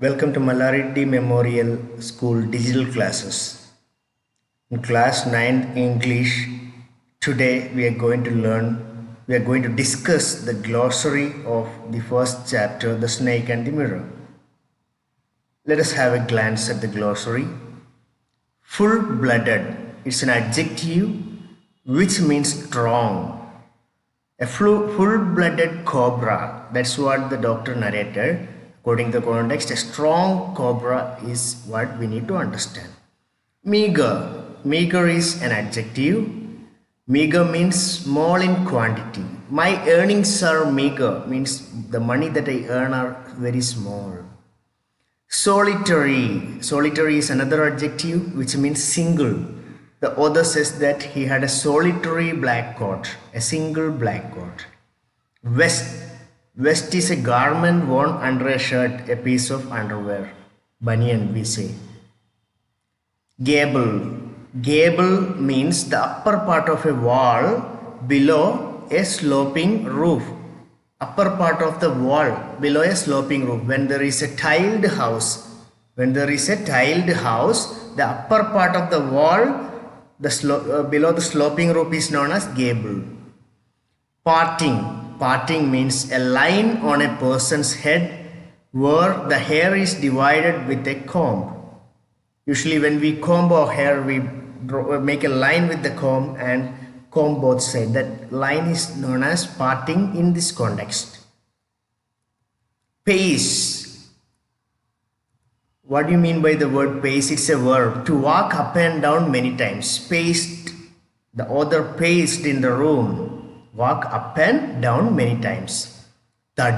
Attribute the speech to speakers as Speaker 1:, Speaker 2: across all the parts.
Speaker 1: Welcome to Malareddy Memorial School digital classes. In class 9 English, today we are going to discuss the glossary of the first chapter, The Snake and the Mirror. Let us have a glance at the glossary. Full-blooded, it's an adjective which means strong. A full-blooded cobra, that's what the doctor narrated. According to the context, a strong cobra is what we need to understand. Meager. Meager is an adjective. Meager means small in quantity. My earnings are meager, means the money that I earn are very small. Solitary. Solitary is another adjective which means single. The author says that he had a solitary black coat, a single black coat. Vest. Vest is a garment worn under a shirt, a piece of underwear. Banyan, we say. Gable. Gable means the upper part of a wall below a sloping roof. Upper part of the wall below a sloping roof. When there is a tiled house, the upper part of the wall below the sloping roof is known as gable. Parting. Parting means a line on a person's head where the hair is divided with a comb. Usually when we comb our hair, we make a line with the comb and comb both sides. That line is known as parting in this context. Pace. What do you mean by the word pace? It's a verb. To walk up and down many times. Paced. The author paced in the room. Walk up and down many times. Thud.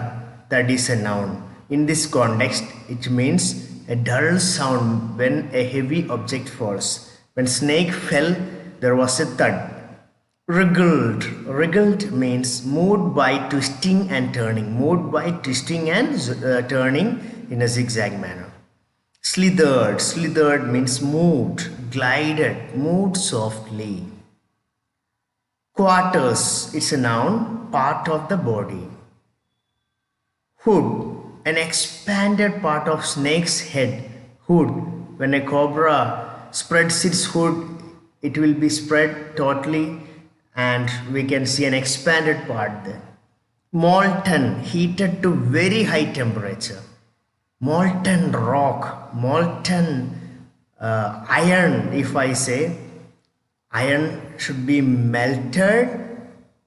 Speaker 1: Thud is a noun. In this context, it means a dull sound when a heavy object falls. When snake fell, there was a thud. Wriggled. Wriggled means moved by twisting and turning. Moved by twisting and turning in a zigzag manner. Slithered. Slithered means moved, glided, moved softly. Quarters, it's a noun, part of the body. Hood, an expanded part of snake's head. Hood, when a cobra spreads its hood, it will be spread totally and we can see an expanded part there. Molten, heated to very high temperature. Molten rock, molten iron, if I say. Iron should be melted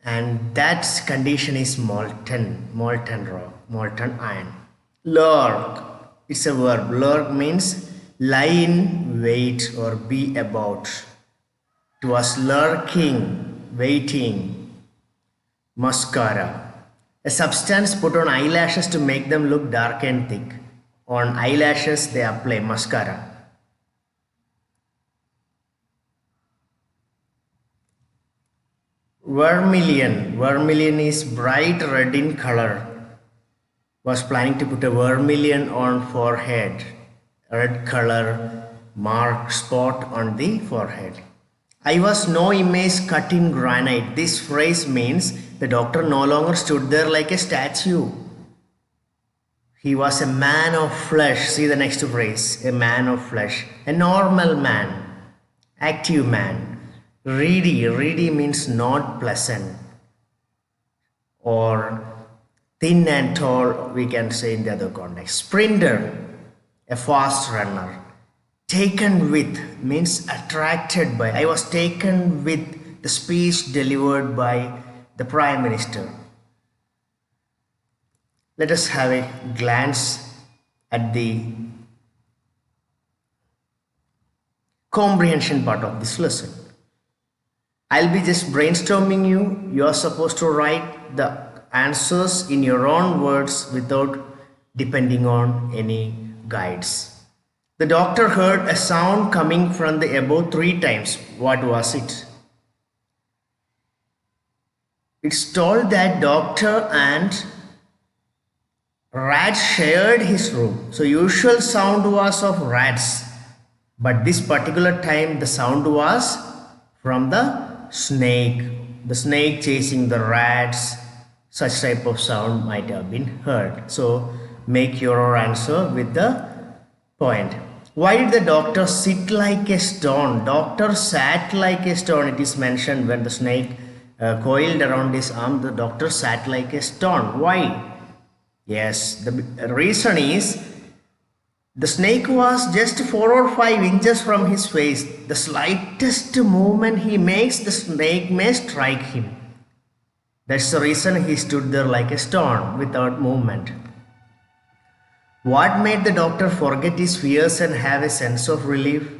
Speaker 1: and that condition is molten rock, molten iron. Lurk, it's a verb. Lurk means lie in wait or be about. It was lurking, waiting. Mascara, a substance put on eyelashes to make them look dark and thick. On eyelashes they apply mascara. Vermilion. Vermilion is bright red in color. Was planning to put a vermilion on forehead. Red color mark spot on the forehead. I was no image cut in granite. This phrase means the doctor no longer stood there like a statue. He was a man of flesh. See the next phrase. A man of flesh. A normal man. Active man. Reedy. Reedy means not pleasant. Or thin and tall, we can say in the other context. Sprinter, a fast runner. Taken with means attracted by. I was taken with the speech delivered by the Prime Minister. Let us have a glance at the comprehension part of this lesson. I'll be just brainstorming you. You are supposed to write the answers in your own words without depending on any guides. The doctor heard a sound coming from the above 3 times. What was it? It's told that doctor and rats shared his room. So usual sound was of rats. But this particular time the sound was from the snake. The snake chasing the rats. Such type of sound might have been heard. So make your answer with the point. Why did the doctor sit like a stone? Doctor sat like a stone. It is mentioned when the snake coiled around his arm, the doctor sat like a stone. Why? Yes, the reason is the snake was just 4 or 5 inches from his face. The slightest movement he makes, the snake may strike him. That's the reason he stood there like a stone without movement. What made the doctor forget his fears and have a sense of relief?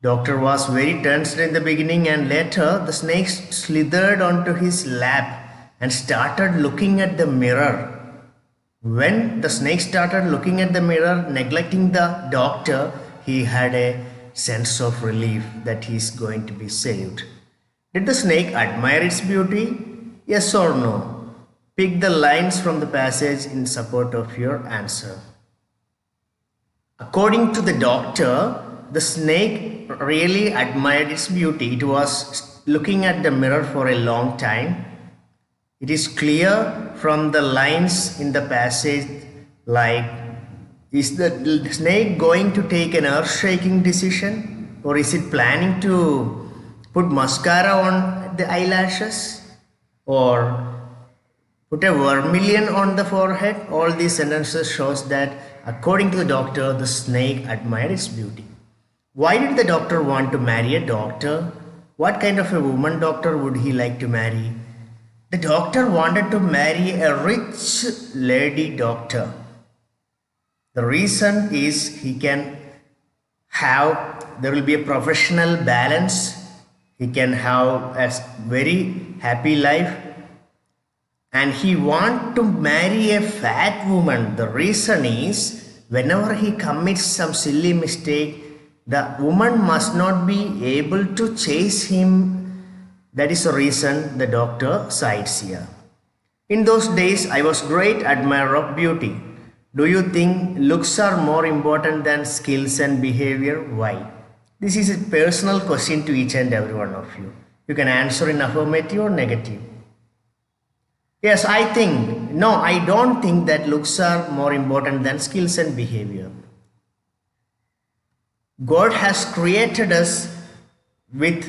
Speaker 1: Doctor was very tensed in the beginning, and later the snake slithered onto his lap and started looking at the mirror. When the snake started looking at the mirror, neglecting the doctor, he had a sense of relief that he is going to be saved. Did the snake admire its beauty? Yes or no? Pick the lines from the passage in support of your answer. According to the doctor, the snake really admired its beauty. It was looking at the mirror for a long time. It is clear from the lines in the passage, like, is the snake going to take an earth-shaking decision, or is it planning to put mascara on the eyelashes, or put a vermilion on the forehead? All these sentences shows that according to the doctor, the snake admired its beauty. Why did the doctor want to marry a doctor? What kind of a woman doctor would he like to marry? The doctor wanted to marry a rich lady doctor. The reason is there will be a professional balance. He can have a very happy life. And he want to marry a fat woman. The reason is whenever he commits some silly mistake, the woman must not be able to chase him. That is the reason the doctor cites here. In those days, I was great admirer of beauty. Do you think looks are more important than skills and behavior? Why? This is a personal question to each and every one of you. You can answer in affirmative or negative. Yes, I don't think that looks are more important than skills and behavior. God has created us with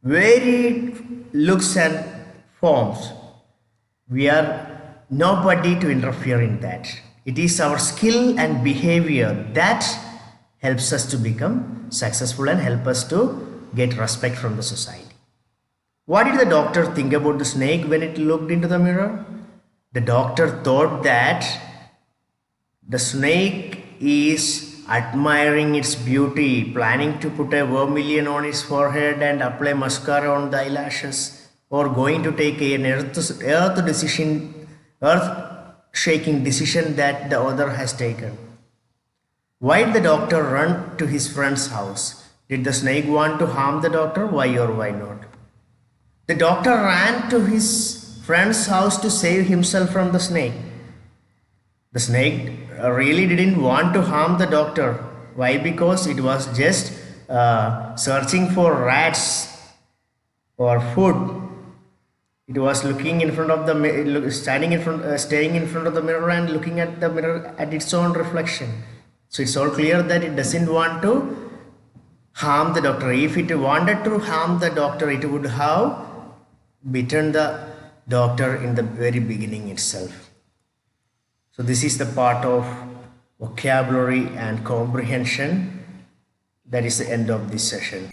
Speaker 1: varied looks and forms. We are nobody to interfere in that. It is our skill and behavior that helps us to become successful and help us to get respect from the society. What did the doctor think about the snake when it looked into the mirror? The doctor thought that the snake is admiring its beauty, planning to put a vermilion on its forehead and apply mascara on the eyelashes, or going to take an earth-shaking decision that the other has taken. Why did the doctor run to his friend's house? Did the snake want to harm the doctor? Why or why not? The doctor ran to his friend's house to save himself from the snake. The snake really didn't want to harm the doctor. Why? Because it was just searching for rats or food. It was looking in front of the staying in front of the mirror and looking at the mirror at its own reflection. So it's all clear that it doesn't want to harm the doctor. If it wanted to harm the doctor, it would have bitten the doctor in the very beginning itself. So this is the part of vocabulary and comprehension. That is the end of this session.